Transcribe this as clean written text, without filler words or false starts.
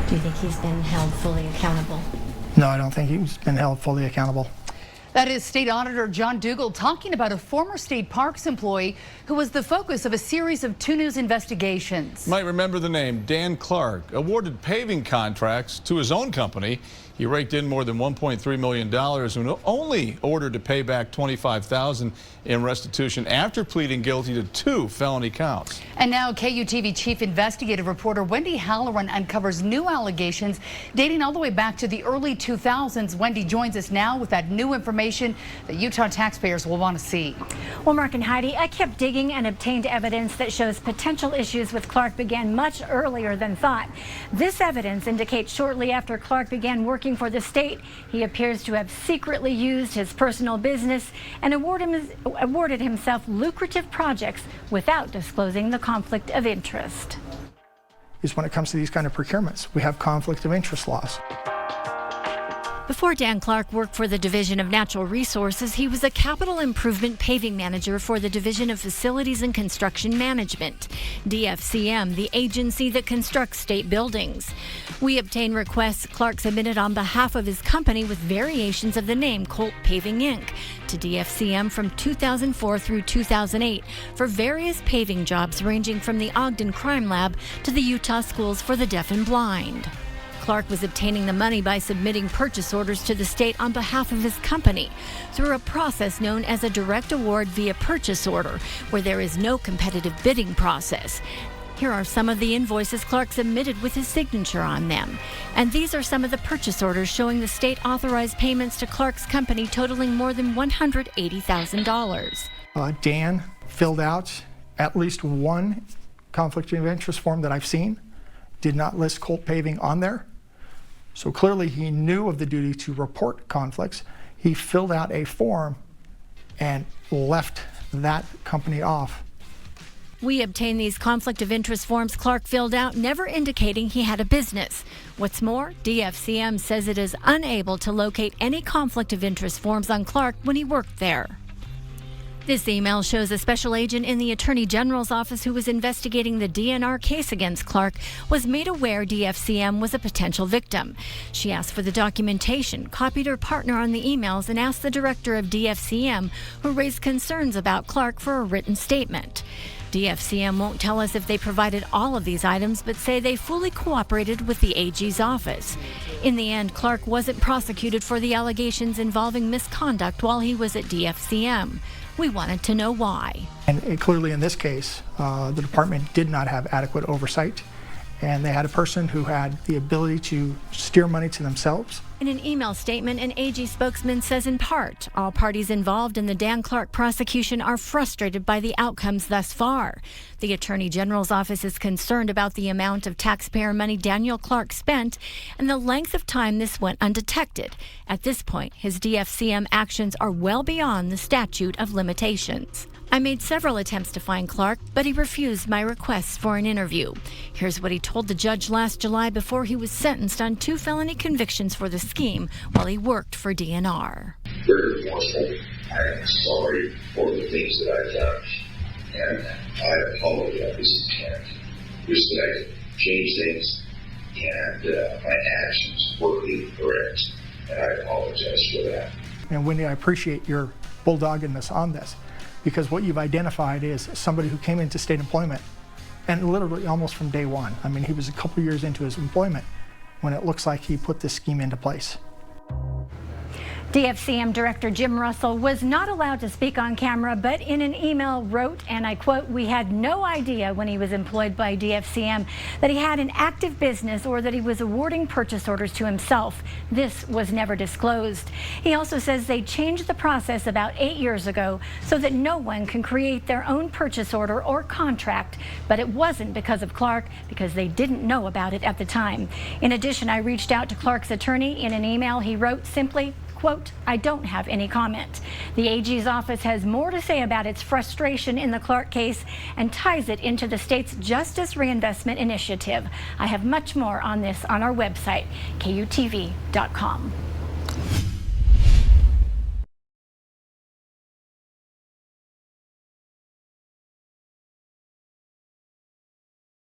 Do you think he's been held fully accountable? No, I don't think he's been held fully accountable. That is State Auditor John Dougal talking about a former state parks employee who was the focus of a series of 2 News investigations. You might remember the name Dan Clark, awarded paving contracts to his own company. He raked in more than $1.3 million and only ordered to pay back $25,000 in restitution after pleading guilty to 2 felony counts. And now KUTV Chief Investigative Reporter Wendy Halloran uncovers new allegations dating all the way back to the early 2000s. Wendy joins us now with that new information that Utah taxpayers will want to see. Well, Mark and Heidi, I kept digging and obtained evidence that shows potential issues with Clark began much earlier than thought. This evidence indicates shortly after Clark began working for the state, he appears to have secretly used his personal business and awarded himself lucrative projects without disclosing the conflict of interest. Is when it comes to these kind of procurements, we have conflict of interest laws. Before Dan Clark worked for the Division of Natural Resources, he was a capital improvement paving manager for the Division of Facilities and Construction Management, DFCM, the agency that constructs state buildings. We obtained requests Clark submitted on behalf of his company with variations of the name Colt Paving Inc. to DFCM from 2004 through 2008 for various paving jobs ranging from the Ogden Crime Lab to the Utah Schools for the Deaf and Blind. Clark was obtaining the money by submitting purchase orders to the state on behalf of his company through a process known as a direct award via purchase order, where there is no competitive bidding process. Here are some of the invoices Clark submitted with his signature on them. And these are some of the purchase orders showing the state authorized payments to Clark's company totaling more than $180,000. Dan filled out at least one conflict of interest form that I've seen, did not list Colt Paving on there. So clearly he knew of the duty to report conflicts. He filled out a form and left that company off. We obtained these conflict of interest forms Clark filled out, never indicating he had a business. What's more, DFCM says it is unable to locate any conflict of interest forms on Clark when he worked there. This email shows a special agent in the Attorney General's office who was investigating the DNR case against Clark was made aware DFCM was a potential victim. She asked for the documentation, copied her partner on the emails, and asked the director of DFCM, who raised concerns about Clark, for a written statement. DFCM won't tell us if they provided all of these items, but say they fully cooperated with the AG's office. In the end, Clark wasn't prosecuted for the allegations involving misconduct while he was at DFCM. We wanted to know why. And clearly in this case, the department did not have adequate oversight, and they had a person who had the ability to steer money to themselves. In an email statement, an AG spokesman says in part, all parties involved in the Dan Clark prosecution are frustrated by the outcomes thus far. The Attorney General's office is concerned about the amount of taxpayer money Daniel Clark spent and the length of time this went undetected. At this point, his DFCM actions are well beyond the statute of limitations. I made several attempts to find Clark, but he refused my requests for an interview. Here's what he told the judge last July before he was sentenced on 2 felony convictions for the scheme while he worked for DNR. Very remorseful. I am sorry for the things that I've done, and I apologize, and wish that I could change things, and my actions were incorrect, and I apologize for that. And Wendy, I appreciate your bulldoggedness on this, because what you've identified is somebody who came into state employment, and literally almost from day one. I mean, he was a couple years into his employment when it looks like he put this scheme into place. DFCM Director Jim Russell was not allowed to speak on camera, but in an email wrote, and I quote, "We had no idea when he was employed by DFCM that he had an active business or that he was awarding purchase orders to himself. This was never disclosed." He also says they changed the process about 8 years ago so that no one can create their own purchase order or contract, but it wasn't because of Clark, because they didn't know about it at the time. In addition, I reached out to Clark's attorney. In an email, he wrote simply, quote, "I don't have any comment." The AG's office has more to say about its frustration in the Clark case and ties it into the state's Justice Reinvestment Initiative. I have much more on this on our website, KUTV.com.